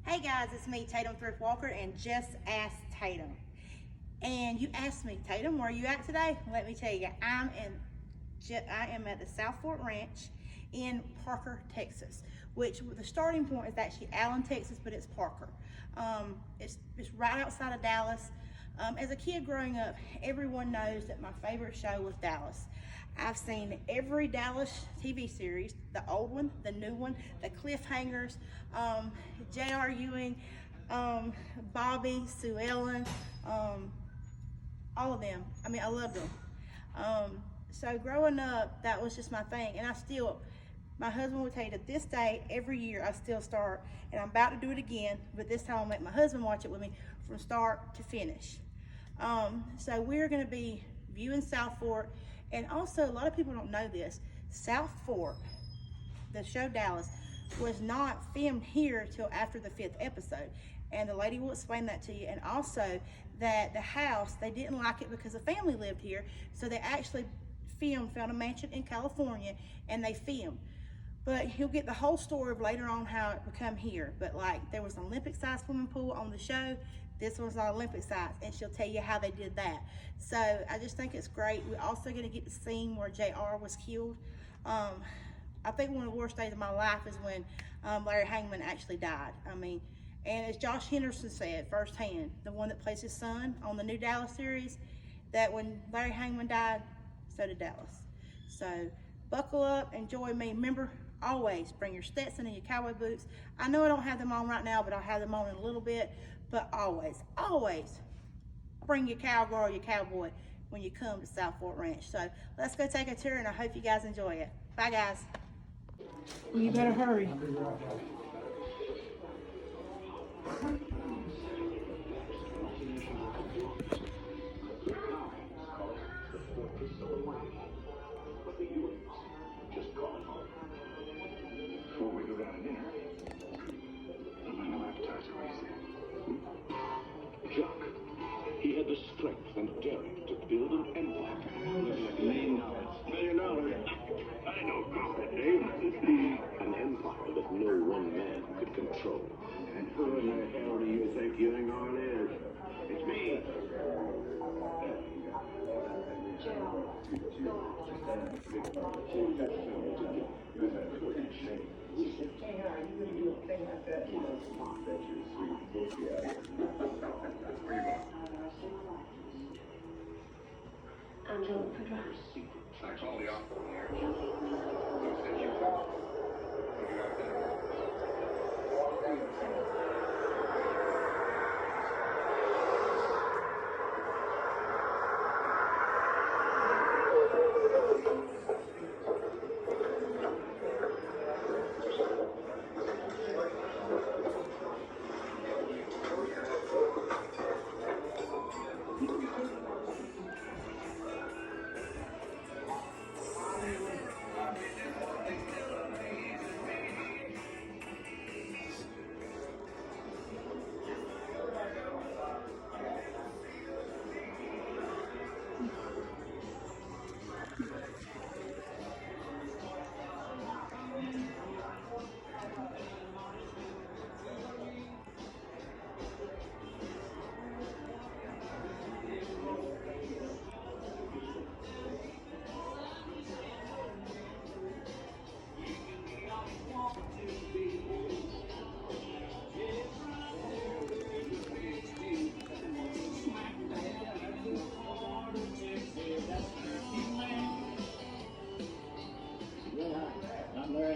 Hey guys, it's me, Tatum Thrift Walker, and Just Ask Tatum. And you asked me, Tatum, where are you at today? Let me tell you, I am at the South Fort Ranch in Parker, Texas, which the starting point is actually Allen, Texas, but it's Parker. It's right outside of Dallas. As a kid growing up, everyone knows that my favorite show was Dallas. I've seen every Dallas TV series, the old one, the new one, the cliffhangers, J.R. Ewing, Bobby, Sue Ellen, all of them. I mean, I loved them. So growing up, that was just my thing. And my husband would tell you that this day, every year, I still start, and I'm about to do it again, but this time I'll make my husband watch it with me from start to finish. So we're gonna be viewing South Fort, and also a lot of people don't know this, South Fort, the show Dallas, was not filmed here till after the 5th episode. And the lady will explain that to you. And also that the house, they didn't like it because the family lived here. So they actually found a mansion in California and they filmed. But you'll get the whole story of later on how it became here. But like there was an Olympic-sized swimming pool on the show. This one's not Olympic-sized, and she'll tell you how they did that. So I just think it's great. We're also gonna get the scene where JR was killed. I think one of the worst days of my life is when Larry Hangman actually died. I mean, and as Josh Henderson said firsthand, the one that plays his son on the new Dallas series, that when Larry Hangman died, so did Dallas. So buckle up, enjoy me. Remember, always bring your Stetson and your cowboy boots. I know I don't have them on right now, but I'll have them on in a little bit. But always, always bring your cowgirl or your cowboy when you come to South Fort Ranch. So let's go take a tour, and I hope you guys enjoy it. Bye, guys. Well, you better hurry. Before we go down to dinner, I might not appetizer Jacques, he had the strength and daring to build an empire. $1,000,000. I know about Dave. An empire that no one man could control. And who in the hell do you think you hang on is? It's me. Angela Pedro. I call the office.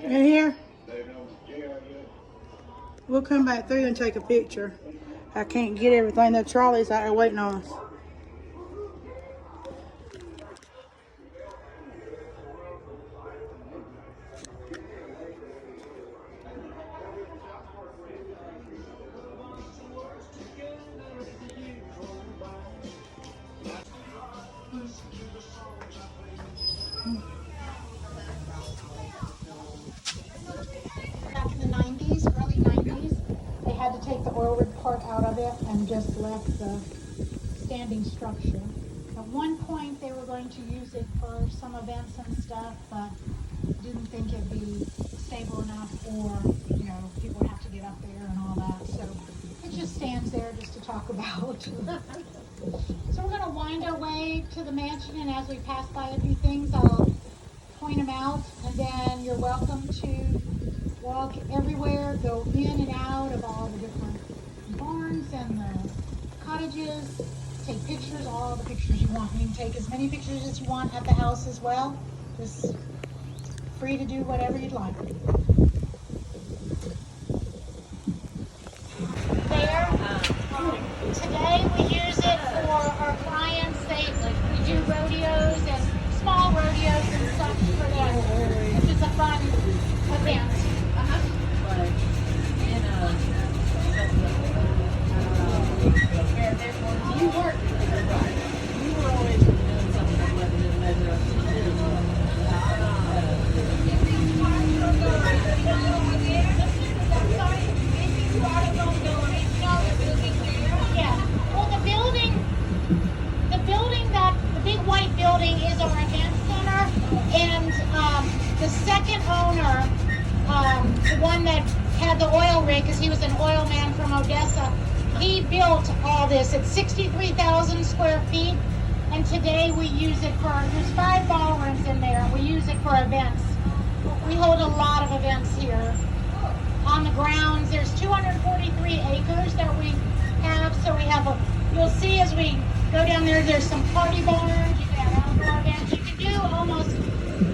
In here? We'll come back through and take a picture. I can't get everything. The trolley's out there waiting on us. Back in the 90s, early 90s, they had to take the oil rig part out of it and just left the standing structure. At one point, they were going to use it for some events and stuff, but didn't think it'd be stable enough, or, you know, people would have to get up there and all that. So stands there just to talk about. So we're gonna wind our way to the mansion, and as we pass by a few things, I'll point them out, and then you're welcome to walk everywhere, go in and out of all the different barns and the cottages, take pictures, all the pictures you want. You can take as many pictures as you want at the house as well. Just free to do whatever you'd like. There. Today we use it for our clients. We do rodeos and small rodeos and such for them. Which is a fun event. You were always doing something with Yeah. Well, the big white building is our event center, and the second owner, the one that had the oil rig, because he was an oil man from Odessa, he built all this. It's 63,000 square feet, and today we use it there's 5 ballrooms in there, and we use it for events. We hold a lot of events here. On the grounds, there's 243 acres that we have, so we have you'll see as we go down there's some party barns, you can have outdoor events, you can do almost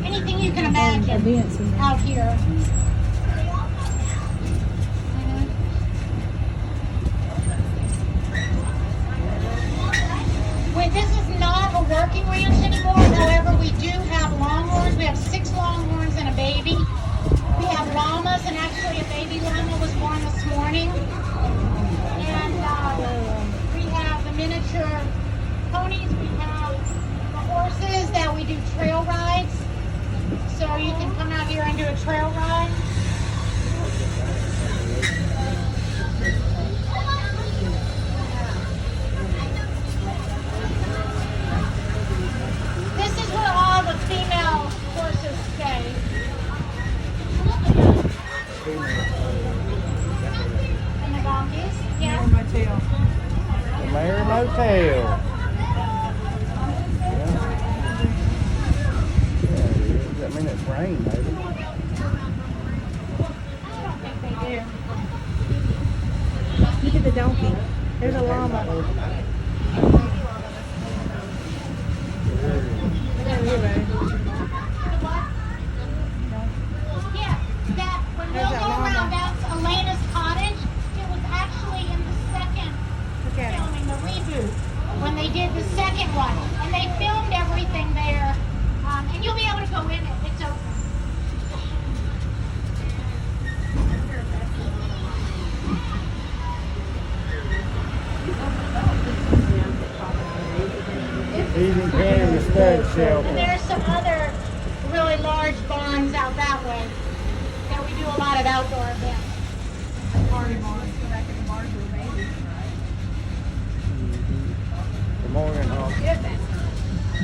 anything you can imagine out here. This is not a working ranch anymore, however, we do have longhorns. We have 6 longhorns and a baby. We have llamas, and actually a baby llama was born this morning. And we have the miniature ponies. We have the horses that we do trail rides. So you can come out here and do a trail ride. This is where all the female horses stay. And the donkeys, yeah. The Mary Motel. Does that mean it's rain, maybe? I don't think they do. Look at the donkey. There's a llama. Yeah, when we'll go around, that's Elena's cottage. It was actually in the second filming, the reboot, when they did the second one. And they filmed everything there. And you'll be able to go in it. It's open. Even carrying the stud shelter. And there's some other really large barns out that way that we do a lot of outdoor events. Party barns. Go back in the barns with the babies, The Morgan Hall.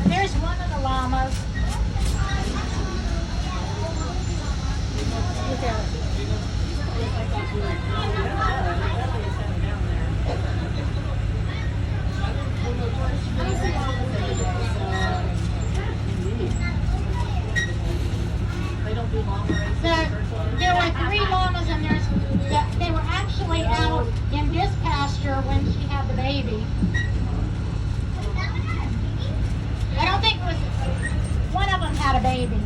There's one of the llamas. Look at it. There were 3 llamas, and they were actually out in this pasture when she had the baby. I don't think it was, one of them had a baby.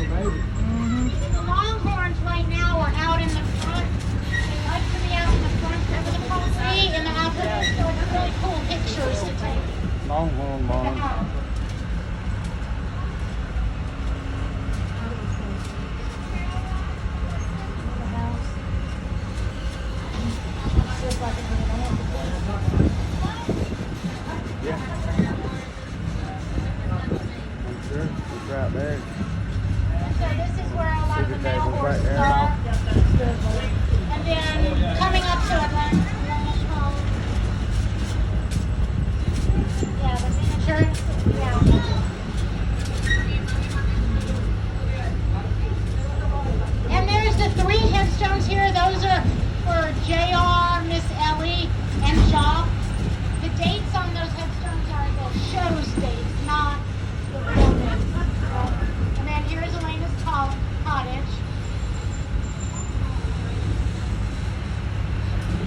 Baby. for JR, Miss Ellie, and Jock. The dates on those headstones are the show's dates, not the real dates. And then here's Elena's cottage.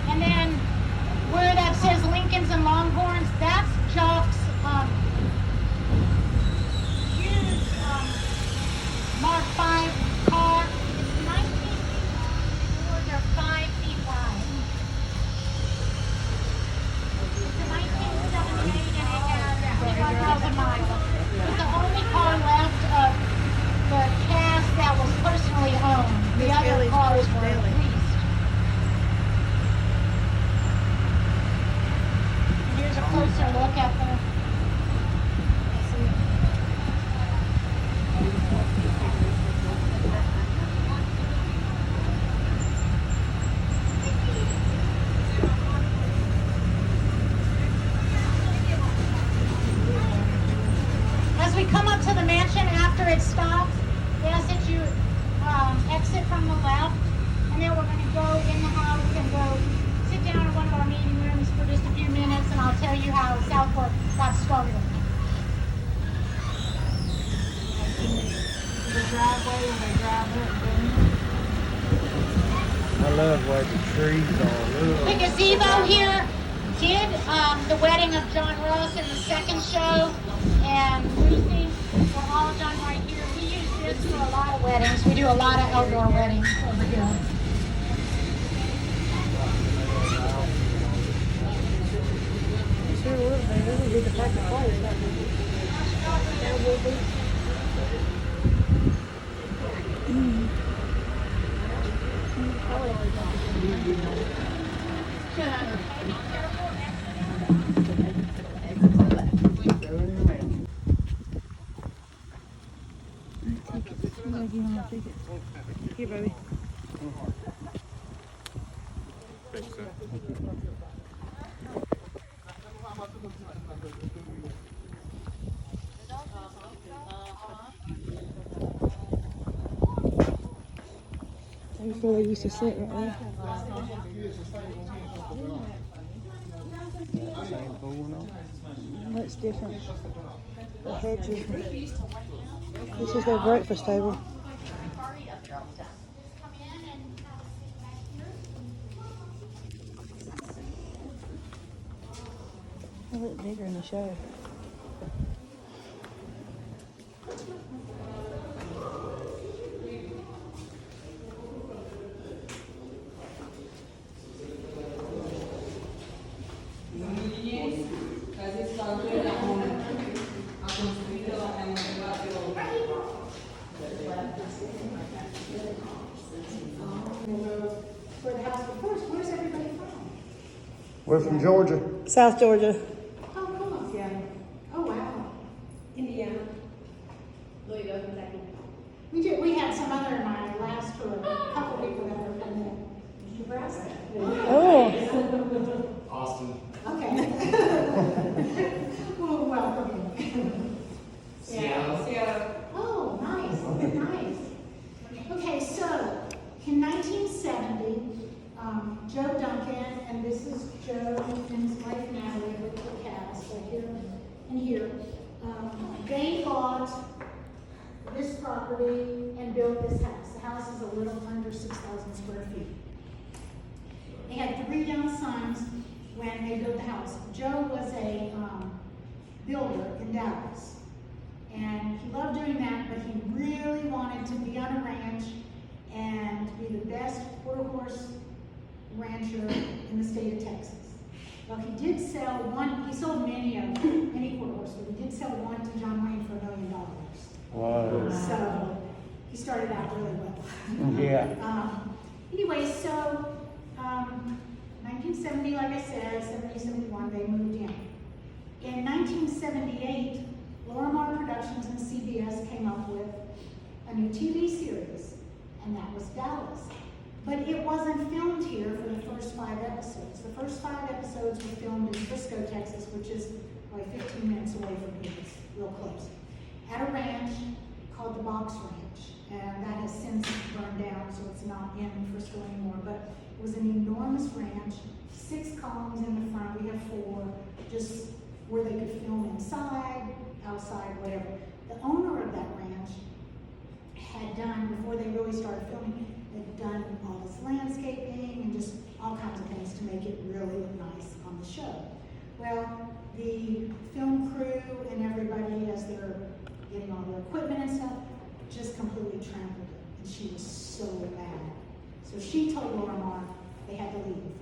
And then where that says Lincolns and Longhorns, that's Jock's huge Mark V car. It's 19 feet long, the doors are 5 feet wide. It's a 1978 and it has 25,000 miles. It's the only car left of the cast that was personally owned. The other cars were leased. Here's a closer look at the. As we come up to the mansion after it stops, we ask that you exit from the left, and then we're going to go in the house and go sit down in one of our meeting rooms for just a few minutes, and I'll tell you how Southport got started. The driveway when they drive up. I love where the trees are. The Look. gazebo here did the wedding of John Ross in the second show, and Lucy were all done right here. We use this for a lot of weddings. We do a lot of outdoor weddings over here. Sure would be. This would be the perfect place. That would be. Here, baby. That's where they used to sit right there. Same pool now. That's different. The hedges. This is their breakfast table. They look bigger in the show. For the house, but first, where's everybody from? We're from Georgia. South Georgia. Oh, cool. Yeah. Oh, wow. Indiana. Louisville, Kentucky. We had some other in my last tour, a couple people that were from there. Nebraska. Oh, Austin. Okay. Well, welcome. Seattle. Oh, nice, nice. Okay, so in 1970, Joe Duncan, and this is Joe and his wife Natalie with the cast right here and here. They bought this property and built this house. The house is a little under 6,000 square feet. They had 3 young sons when they built the house. Joe was a builder in Dallas. And he loved doing that, but he really wanted to be on a ranch and be the best quarter-horse rancher in the state of Texas. Well, he did sell one, he sold many quarter-horses, but he did sell one to John Wayne for $1 million. Wow. So, he started out really well. Yeah. Anyway, so, 1970, like I said, 70, 71, they moved in. In 1978, Lorimar Productions and CBS came up with a new TV series, and that was Dallas. But it wasn't filmed here for the first 5 episodes. The first 5 episodes were filmed in Frisco, Texas, which is like 15 minutes away from here, it's real close, at a ranch called the Box Ranch. And that has since burned down, so it's not in Frisco anymore. But it was an enormous homes in the front, we have 4, just where they could film inside, outside, whatever. The owner of that ranch had done, before they really started filming, had done all this landscaping and just all kinds of things to make it really look nice on the show. Well, the film crew and everybody, as they're getting all the equipment and stuff, just completely trampled it, and she was so mad. So she told Laura Marr they had to leave.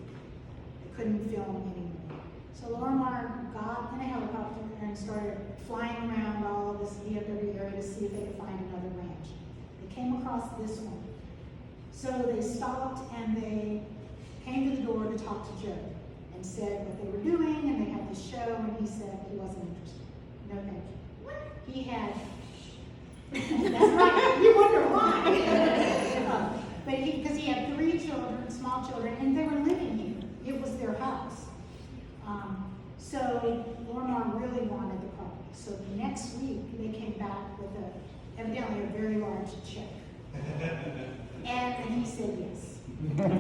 They couldn't film anymore. So Laura Marr got in a helicopter and started flying around all of this DFW area to see if they could find another ranch. They came across this one. So they stopped and they came to the door to talk to Joe and said what they were doing, and they had this show, and he said he wasn't interested. No, thank you. He had, that's right, you wonder why. But because he had 3 children, small children, and they were living here. It was their house. So Laura Marr really wanted the property. So the next week, they came back with evidently a very large check. And he said yes. But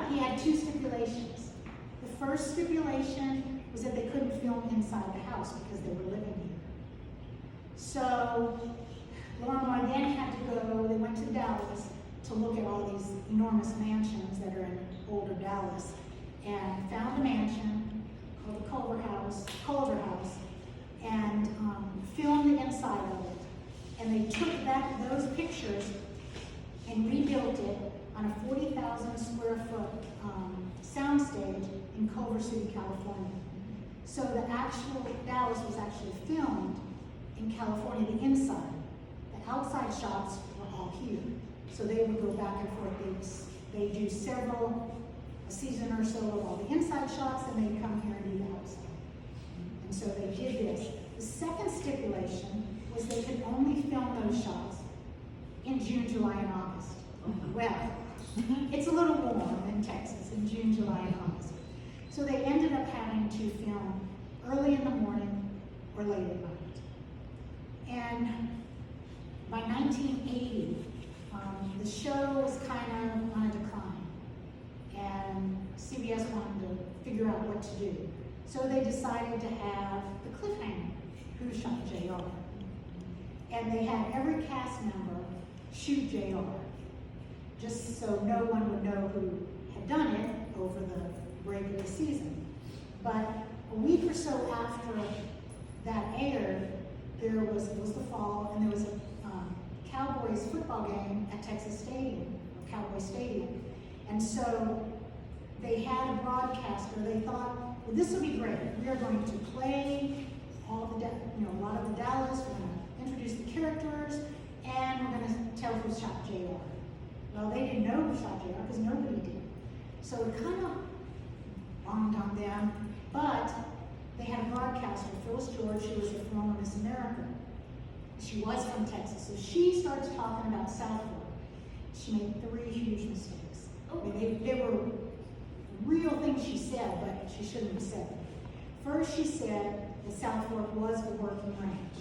he had 2 stipulations. The first stipulation was that they couldn't film inside the house because they were living here. So Laura Marr then had to go, they went to Dallas to look at all these enormous mansions that are in older Dallas, and found a mansion called the Culver House, and filmed the inside of it. And they took those pictures and rebuilt it on a 40,000 square foot soundstage in Culver City, California. So the actual Dallas was actually filmed in California, the inside. The outside shots were all here. So they would go back and forth. They do a season or so of all the inside shots, and they'd come here and do the outside. And so they did this. The second stipulation was they could only film those shots in June, July, and August. Well, it's a little warm in Texas in June, July, and August. So they ended up having to film early in the morning or late at night. And by 1980, the show was kind of on a decline, and CBS wanted to figure out what to do. So they decided to have the cliffhanger, who shot JR. And they had every cast member shoot JR, just so no one would know who had done it over the break of the season. But a week or so after that aired, it was the fall, and there was a Cowboys football game at Texas Stadium, or Cowboy Stadium. And so they had a broadcaster. They thought, well, this will be great. We are going to play a lot of the Dallas. We're going to introduce the characters, and we're going to tell who shot JR. Well, they didn't know who shot JR because nobody did. So it kind of bombed on them, but they had a broadcaster, Phyllis George, who was a former Miss America. She was from Texas, so she starts talking about South Fork. She made 3 huge mistakes. I mean, they were real things she said, but she shouldn't have said them. First, she said that South Fork was a working ranch.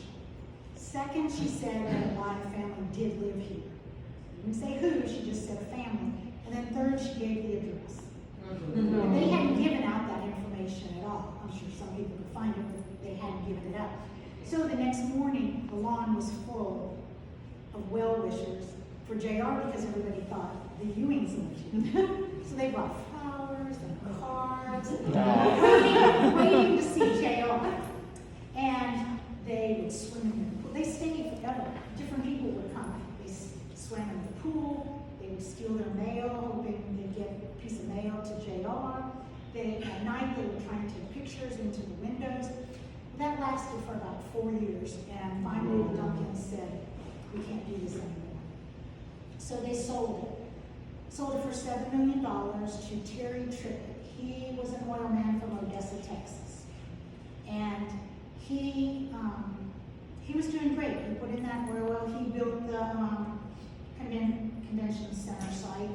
Second, she said that a lot of family did live here. She didn't say who, she just said a family. And then third, she gave the address. And they hadn't given out that information at all. I'm sure some people could find it, but they hadn't given it out. So the next morning, the lawn was full of well-wishers for JR because everybody thought the Ewings lived here. So they brought flowers and cards, waiting to see JR. And they would swim in the pool. They stayed forever. Different people would come. They swam in the pool. They would steal their mail, hoping they'd get a piece of mail to JR. At night, they would try and take pictures into the windows. That lasted for about 4 years, and finally the Duncans said, we can't do this anymore. So they sold it. Sold it for $7 million to Terry Trippett. He was an oil man from Odessa, Texas. And he was doing great. He put in that oil well. He built the convention center site.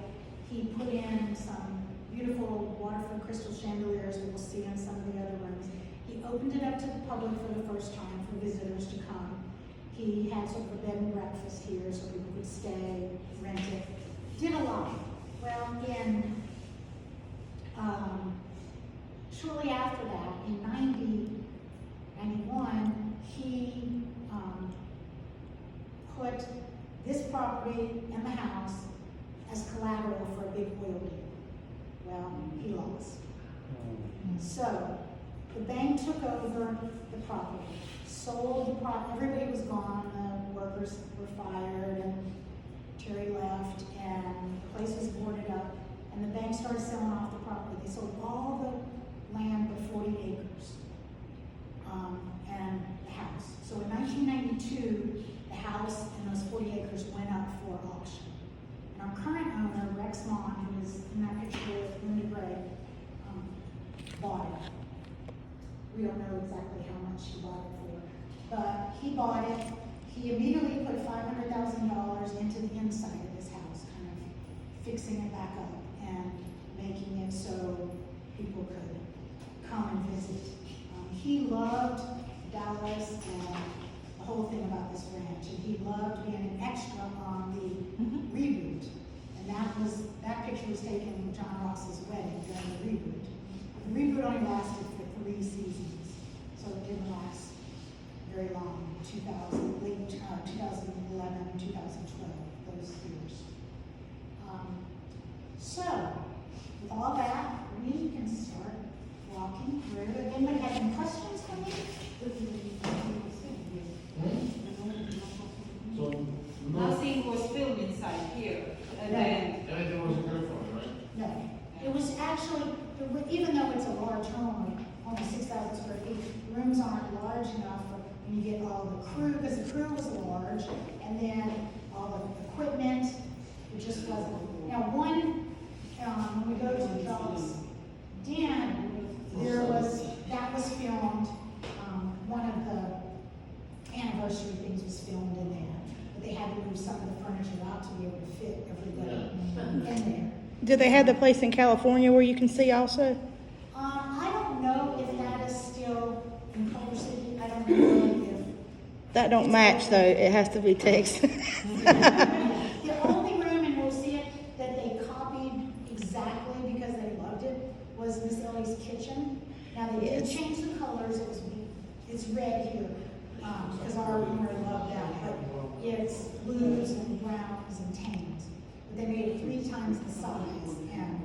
He put in some beautiful waterfront crystal chandeliers that we'll see in some of the other rooms. He opened it up to the public for the first time for visitors to come. He had sort of a bed and breakfast here so people could stay, rent it. Did a lot. Well, in Shortly after that, in 91, he put this property and the house as collateral for a big oil deal. Well, he lost. So the bank took over the property, sold the property. Everybody was gone. The workers were fired, and Terry left, and the place was boarded up. And the bank started selling off the property. They sold all the land but 40 acres and the house. So in 1992, the house and those 40 acres went up for auction. And our current owner, Rex Mon, who is in that picture with Linda Gray, bought it. We don't know exactly how much he bought it for, but he bought it. He immediately put $500,000 into the inside of his house, kind of fixing it back up and making it so people could come and visit. He loved Dallas and the whole thing about this ranch, and he loved being an extra on the reboot. And that picture was taken with John Ross's wedding during the reboot. The reboot only lasted for 3 seasons, so it didn't last very long. 2011, 2012, those years. So, with all that, we can start walking through. Anybody have any questions for me? Nothing was filmed inside here, and then. Anything was confirmed, right? No. It was actually, even though it's a large home, only 6,000 square feet, rooms aren't large enough for when you get all the crew, because the crew was large, and then all the equipment, it just wasn't. Now, when we go to John's Den, that was filmed, one of the anniversary things was filmed in there. But they had to move some of the furniture out to be able to fit everybody in there. Do they have the place in California where you can see also? I don't know if that is still in Culver City. I don't know if. That don't match though. It has to be Texas. The only room, and we'll see it, that they copied exactly because they loved it was Miss Ellie's kitchen. Now they did Yes. change the colors. It's red here because our owner loved that, but it's blues and browns and tans. But they made it 3 times the size, and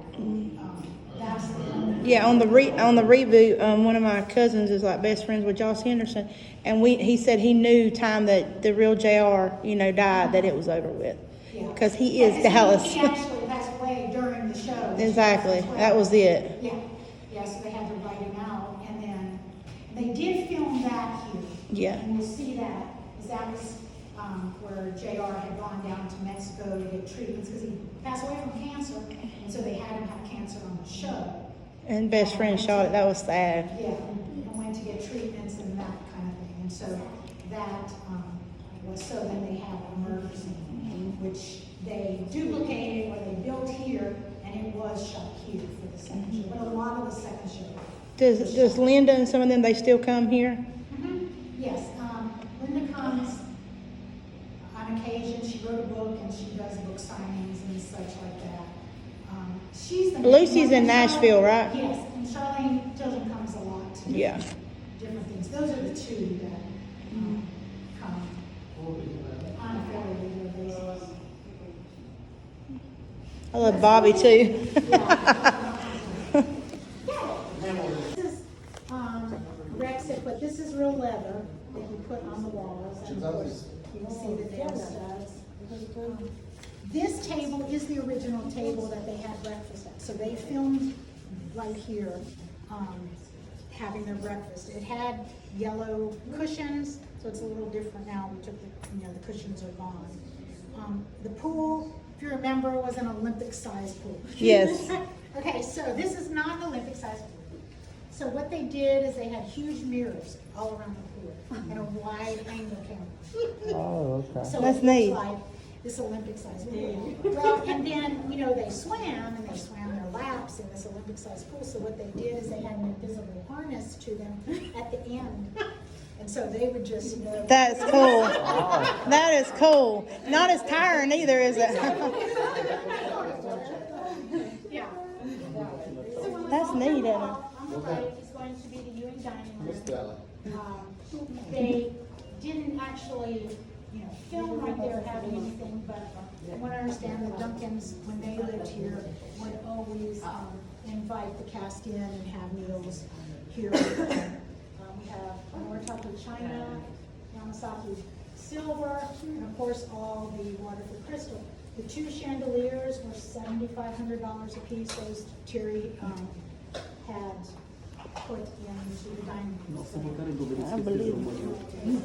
that's the Yeah, on the reboot, one of my cousins is like best friends with Josh Henderson, and he said he knew time that the real JR, died, that it was over with, Yeah. because he is Yeah, Dallas. He actually passed away during the show. Exactly, that was it. Yeah, so they had to write him out, and then they did film that here. Yeah. And you'll see that, because that was where JR had gone down to Mexico to get treatments, because he passed away from cancer, and so they had him have cancer on the show. And best friend shot it. That was sad. Yeah, and went to get treatments and that kind of thing, and so that was, so then they had a murder scene, which they duplicated, or they built here, and it was shot here for the second show, but a lot of the second show. Does Linda and some of them, they still come here? Yes, Linda comes on occasion. She wrote a book and she does book signings and such like that. She's the Lucy's in Nashville, right? Yes, and Charlene Tilden comes a lot to Yeah. different things. Those are the 2 that come on a fairly regular basis. I love Bobby too. This is Rex had put, this is real leather that you put on the walls, and of course you can see the nail studs. This table is the original table that they had breakfast at, so they filmed right here, having their breakfast. It had yellow cushions, so it's a little different now. We took the cushions are gone. The pool, if you remember, was an Olympic-sized pool. Yes. Okay, so this is not an Olympic-sized pool. So what they did is they had huge mirrors all around the pool and a wide angle camera. Oh, okay. So That's it looks neat. like this Olympic-sized pool. Well, and then, they swam, and they swam their laps in this Olympic-sized pool. So what they did is they had an invisible harness to them at the end. And so they would just know. That's cool. That is cool. Not as tiring either, is it? Yeah. That's neat, isn't it? On the right is going to be the Ewing dining room. They didn't actually, film right there having anything, but I want to understand the Duncans, when they lived here, would always invite the cast in and have meals here. We have Moritaku china, Yamasaki silver, and of course, all the Waterford crystal. The 2 chandeliers were $7,500 a piece. Those Terry had put into the dining room. I believe it.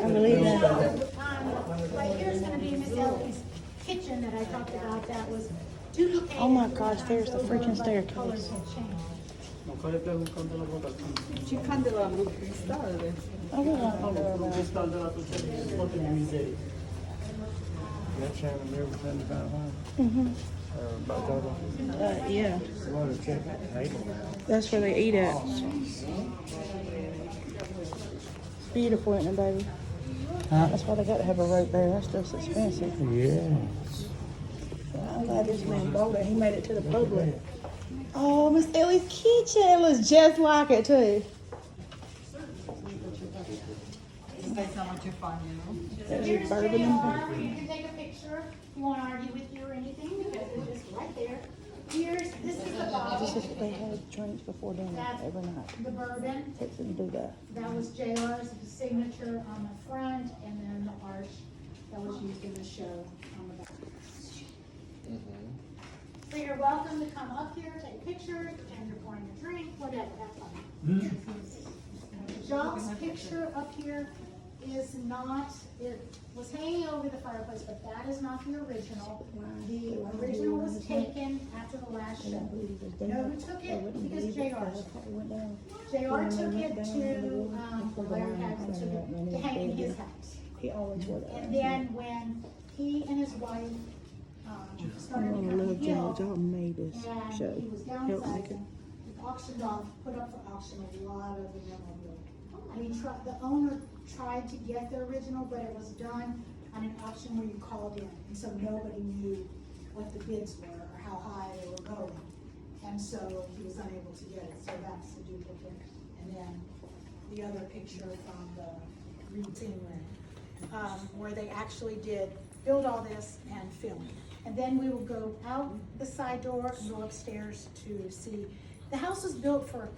I believe that. Right here's gonna be Miss Ellie's kitchen that I talked about. That was duplicated. Oh my gosh, there's the freaking but the colors staircase. had changed. Oh, we don't know about it. That chandelier was $7,500. Mhm. About total. Yeah, What a check table now. that's where they eat at. It's beautiful, isn't it, baby? Huh? That's why they got to have a rope there. That stuff's expensive. Yeah. I'm glad this man bought it. He made it to the public. Oh, Miss Ellie's kitchen. It looks just like it, too. That's not what you're finding, you know? There's Here's your bourbon. JR. You can take a picture. You won't argue with you or anything because it's just right there. This is the This bottle. is what they had drinks before dinner every night. The bourbon. Takes them to do that. That was JR's signature on the front, and then the arch that was used in the show on the back. So you're welcome to come up here, take pictures, and you're pouring a drink, whatever, that's fine. Jacques' picture up here is not, it was hanging over the fireplace, but that is not the original. The original was taken after the last show. You know who took it? Because JR. JR took it to, Larry Hagman took it to hang in his house. He always wore that. And then when he and his wife, started I becoming love John. ill, John made this and show. he was Helped make it. downsizing, he auctioned off, put up for auction a lot of the memorabilia. And the owner tried to get the original, but it was done on an auction where you called in, and so nobody knew what the bids were or how high they were going. And so he was unable to get it, so that's the duplicate. And then the other picture from the routine room, where they actually did build all this and film. And then we will go out the side door and go upstairs to see. The house was built for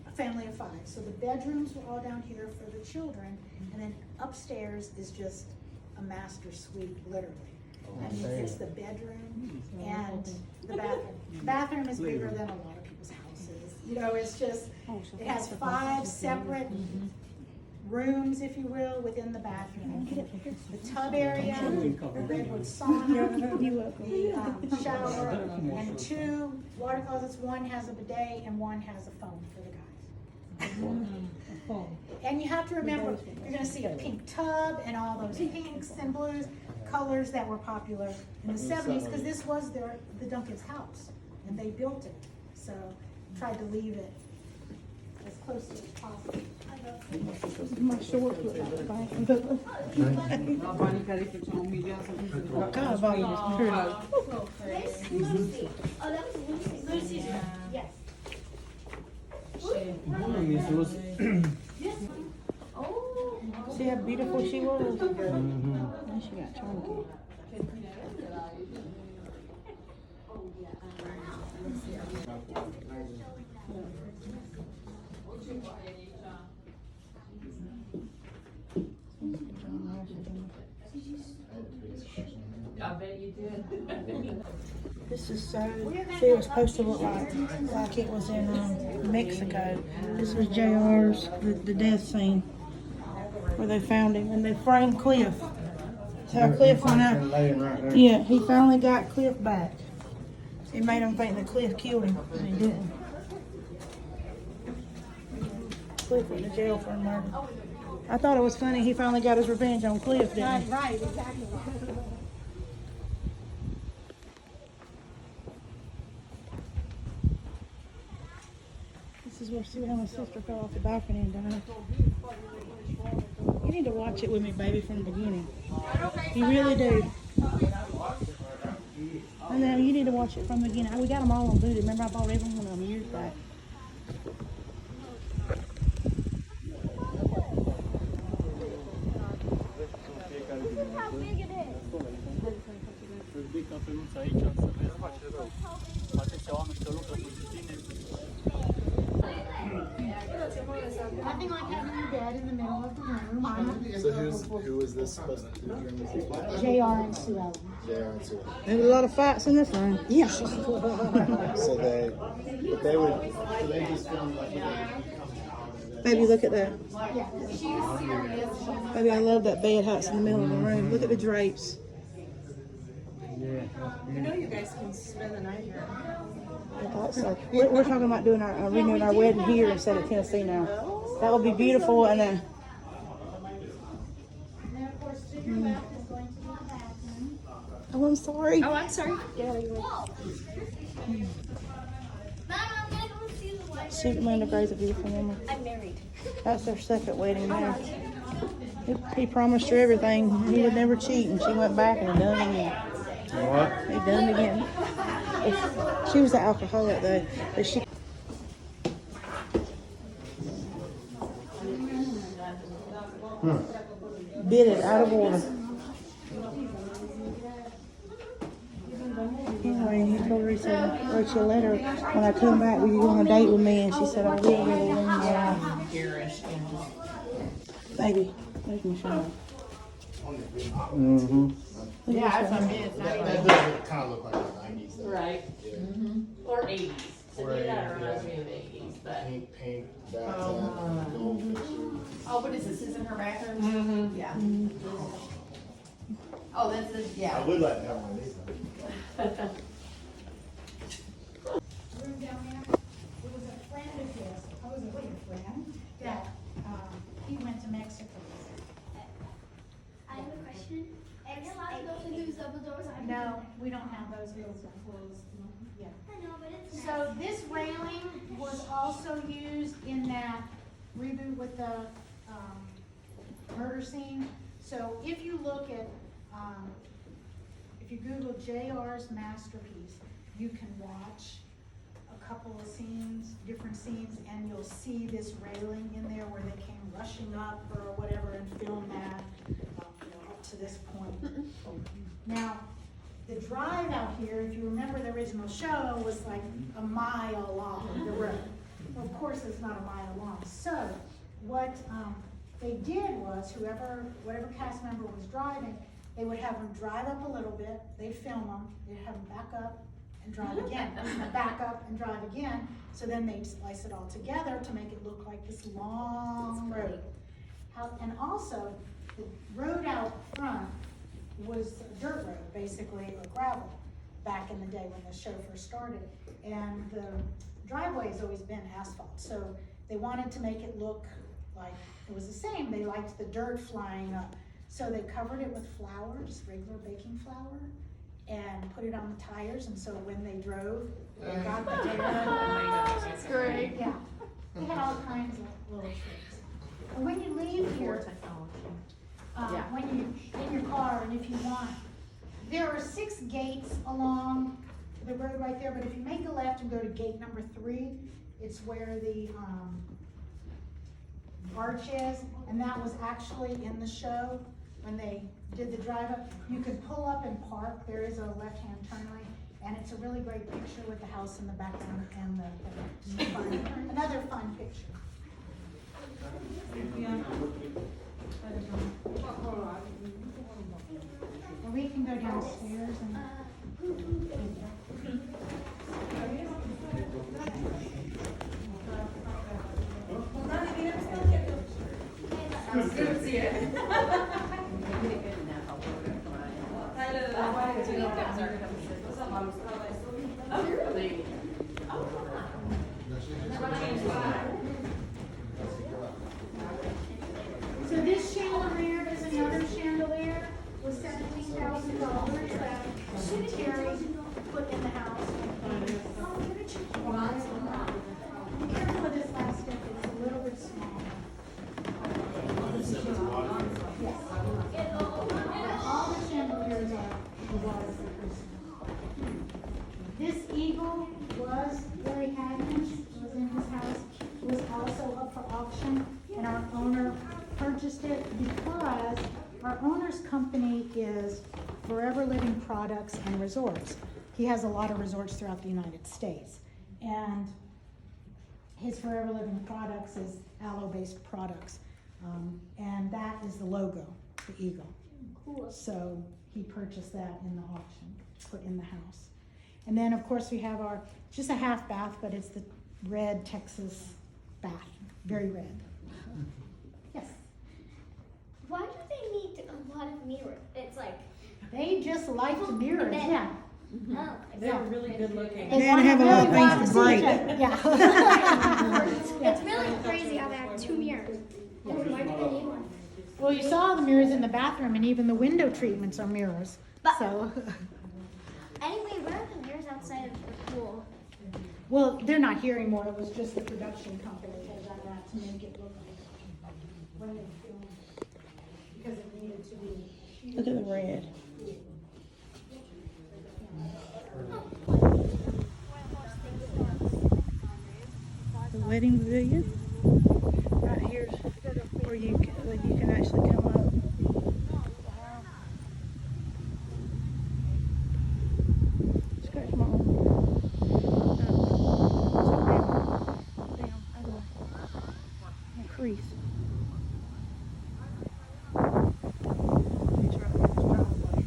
a family of 5, so the bedrooms were all down here for the children, and then upstairs is just a master suite, literally. I mean, it's the bedroom and the bathroom. The bathroom is bigger than a lot of people's houses. You know, it's just, it has 5 separate rooms, if you will, within the bathroom. The tub area, the redwood sauna, the shower, and 2 water closets. One has a bidet and one has a phone for the guys. And you have to remember, you're gonna see a pink tub and all those pinks and blues, colors that were popular in the 70s, because this was the Duncan's house, and they built it. So tried to leave it as close as possible. My shorts look like the bathroom. God, Bonnie was pretty. Lucy. Oh, that was Lucy. Lucy's room, yes. Oh. See how beautiful she was? And she got chunky. I bet you did. This is so, see, it was supposed to look like it was in Mexico. This was JR's, the death scene where they found him, and they framed Cliff. That's how Cliff went out. Laying right there. Yeah, he finally got Cliff back. It made him think that Cliff killed him, and he didn't. Cliff went to jail for a murder. I thought it was funny he finally got his revenge on Cliff, didn't he? Right, exactly. This is where Sue Ellen's sister fell off the balcony and died. need to watch it with me, baby, from the beginning. You really do. I know, you need to watch it from the beginning. We got them all on Voodoo. Remember, I bought every one of them years back. How big it is. Nothing like having your dad in the middle of the room. So who is this supposed to be doing this as well? JR and Sue Ellen. JR and Sue. There's a lot of fights in this room. Yeah. So they just film like Baby, look at that. Yeah, she's serious. Baby, I love that bed how it's in the middle of the room. Look at the drapes. You know you guys can spend the night here. I thought so. We're talking about doing our renewing our wedding here instead of Tennessee now. That would be beautiful, and then. And then, of course, to your left is going to be the bathroom. Oh, I'm sorry. Oh, I'm sorry. Mom, I'm gonna go see the library. Shoot, Linda Gray's a beautiful woman. I'm married. That's their second wedding there. He promised her everything. He would never cheat, and she went back and done it again. What? He done it again. She was an alcoholic though, but she. Bit it out of order. Anyway, he told her, he said, wrote you a letter. When I come back, will you go on a date with me? And she said, I will, little one. Yeah. Baby, there's Michelle. Mm-hmm. Yeah, that's what that does kind of look like the 90s. Though. Right. Yeah. Or 80s. To Or me, that 80s, reminds yeah. me of 80s. But Pink bathtub, gold picture. oh, what is this? Is in her bathroom? Mm-hmm. Yeah. Oh, that's the I yeah. would like to have one of these. Though. Room down there, it was a friend of his, supposedly a friend, that, he went to Mexico. I have a question. Are you allowed to go through those double doors? No, we don't have those doors closed yet. I know, but it's nice. So this railing was also used in that reboot with the, murder scene. So if you look at, if you Google JR's masterpiece, you can watch a couple of scenes, different scenes, and you'll see this railing in there where they came rushing up or whatever and filmed that, up to this point. Now, the drive out here, if you remember the original show, was like a mile long, the road. Well, of course, it's not a mile long. So, what they did was, whatever cast member was driving, they would have them drive up a little bit, they'd film them, they'd have them back up and drive again, back up and drive again, so then they'd splice it all together to make it look like this long road. And also, the road out front was a dirt road, basically, or gravel, back in the day when the show first started. And the driveway has always been asphalt, so they wanted to make it look like it was the same. They liked the dirt flying up. So they covered it with flowers, regular baking flour, and put it on the tires, and so when they drove, they got the dirt. That's great. Yeah, they had all kinds of little tricks. And when you leave here, when you, in your car, and if you want, there are 6 gates along the road right there, but if you make a left and go to gate number 3, it's where the, arch is, and that was actually in the show when they did the drive up. You could pull up and park, there is a left-hand turn lane, and it's a really great picture with the house in the background and another fun picture. Or we can go downstairs and. So this chandelier is another chandelier with $17,000 that Terry put in the house. Be careful with this last step, it's a little bit small. This eagle was Larry Hagn's, was in his house, was also up for auction, and our owner purchased it because our owner's company is Forever Living Products and Resorts. He has a lot of resorts throughout the United States, and his Forever Living Products is aloe-based products, and that is the logo, the eagle. Cool. So he purchased that in the auction, put in the house. And then, of course, we have our, just a half bath, but it's the red Texas bath, very red. Yes. Why do they need a lot of mirrors? It's like, They just like the mirrors, Men. yeah. oh, They're really good looking. They Yeah, they have a lot of really things to want break. see each other. Yeah. it's really crazy how they have 2 mirrors. Why do they need one? Well, you saw the mirrors in the bathroom, and even the window treatments are mirrors, But- so. Anyway, where are the mirrors outside of the pool? Well, they're not here anymore, it was just the production company that done that to make it look like when they filmed, because it needed to be. Look at the red. The wedding pavilion. Right here's where you can actually come up. Scratch my arm. Down, other way. And crease. It's right here, it's driveway.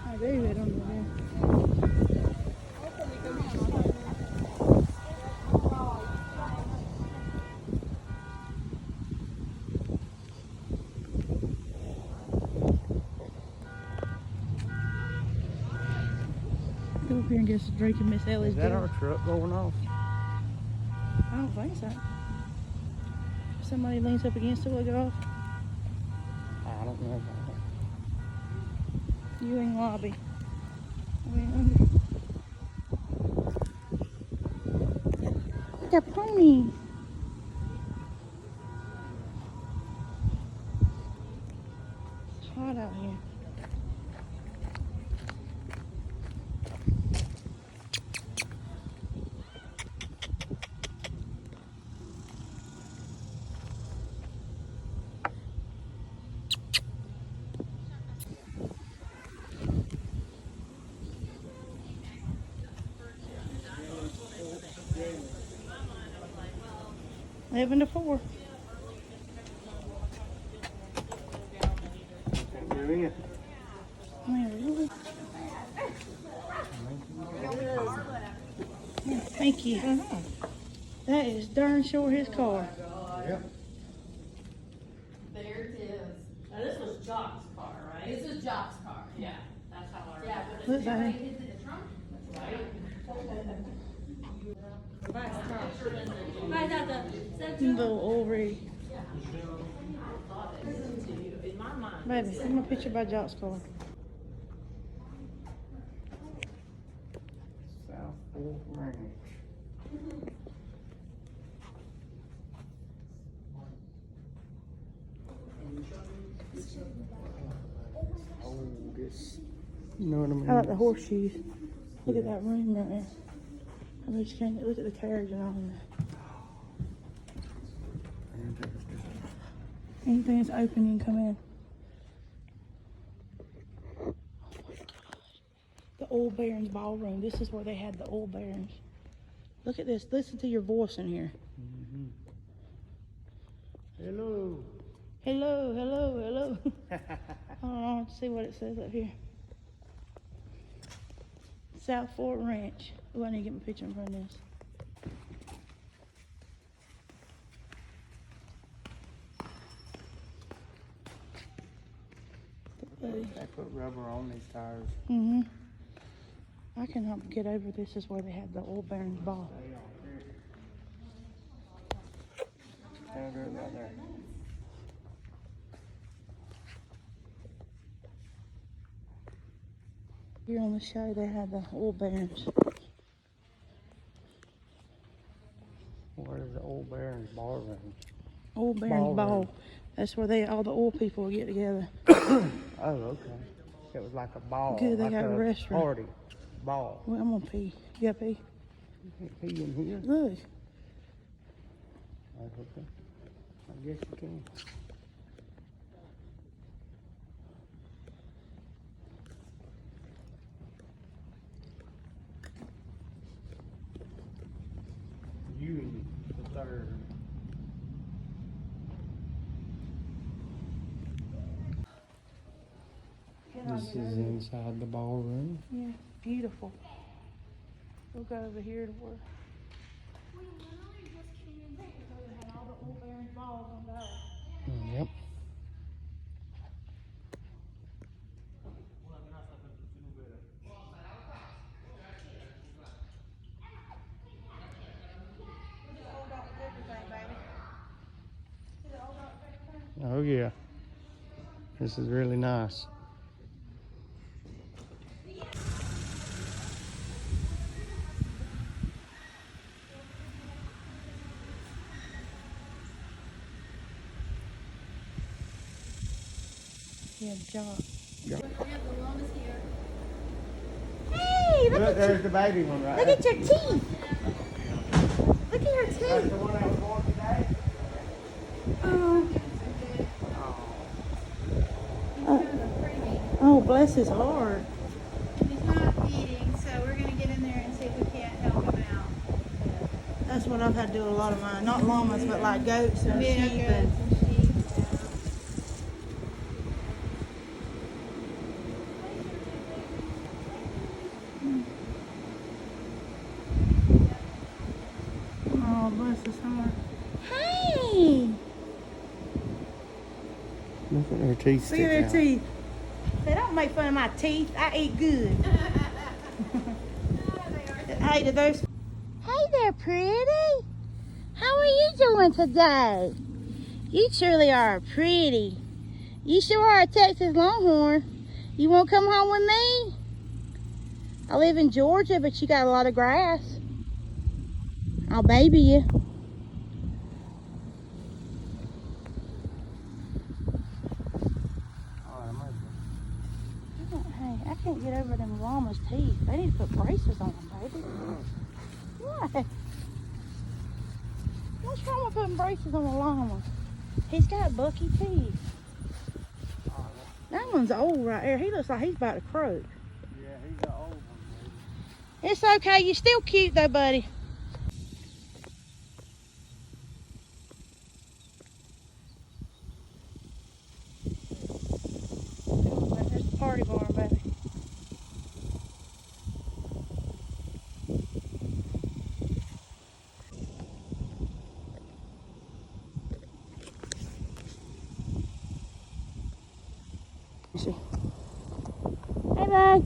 I do, I don't know. Go up here and get us a drink and Miss Ellie's Is that bill. our truck going off? I don't think so. If somebody leans up against it, will it go off? I don't know. Ewing Lobby. I mean, look at pony. It's hot out here. Eleven to 4. Can't do it. Man, really? Yeah, thank you. That is darn sure his car. Yep. There it is. Now this was Jock's car, right? This is Jock's car, yeah. That's how I. Yeah, but Look, it's baby. in the trunk, right? The old rig. In my mind. Baby, send me a picture by Jock's car. South Fork Ranch. Oh, this. You know what I mean? I like the horseshoes. Look at that room right there. I just can't look at the carriage and all that. Anything that's open, you can come in. Oh my God. The Old Barons Ballroom. This is where they had the Old Barons. Look at this. Listen to your voice in here. Hello. Hello, hello, hello. Hold on, let's see what it says up here. South Fort Ranch. Oh, I need to get my picture in front of this. They put rubber on these tires. Mm-hmm. I cannot get over this is where they had the Old Barons Ball. Down there, right there. Here on the show they had the Old Barons. Where's the Old Barons Ballroom? Old Barons Ballroom. Ball. That's where all the oil people would get together. Oh, okay. It was like a ball. Good, they like got a restaurant. Party. Ball. Well, I'm gonna pee. You gotta pee? You can't pee in here. Look. Oh, okay. I guess you can. You the third. This is inside the ballroom. Yeah, beautiful. We'll go over here to where they had all the oil bearing balls on that. Yep. Oh yeah. This is really nice. Yeah, John. Hey, Look, there's the baby one right look there. at your teeth. Look at her That's teeth. the one I was born today. Oh, bless his heart. He's not eating, so we're gonna get in there and see if we can't help him out. That's what I've had to do a lot of mine. Not llamas, but like goats and sheep and oh, bless his heart. Hey, Look at their teeth Look at sticking their out. teeth. they don't make fun of my teeth. I eat good. Hey, did those? Hey there, pretty. How are you doing today? You truly are pretty. You sure are a Texas Longhorn. You won't come home with me? I live in Georgia, but you got a lot of grass. I'll baby you. Hey, I can't get over them llama's teeth. They need to put braces on them, baby. What? What's wrong with putting braces on a llama? He's got bucky teeth. That one's old right there. He looks like he's about to croak. Yeah, he's an old one, baby. It's okay. You're still cute though, buddy. There's the party barn, baby. See. Hey, bud.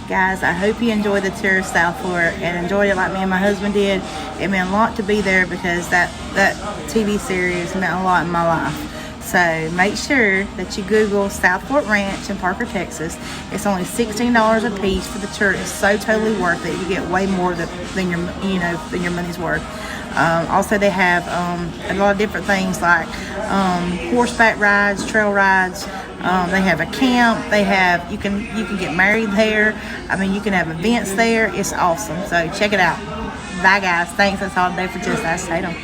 Guys, I hope you enjoyed the tour of South Florida and enjoyed it like me and my husband did. It meant a lot to be there because that TV series meant a lot in my life. So make sure that you Google South Fort Ranch in Parker, Texas. It's only $16 a piece for the tour. It's so totally worth it. You get way more than your money's worth. Also, they have a lot of different things like horseback rides, trail rides. They have a camp. They have you can get married there. I mean, you can have events there. It's awesome. So check it out. Bye, guys. Thanks. That's all today for Just Ask Tatum.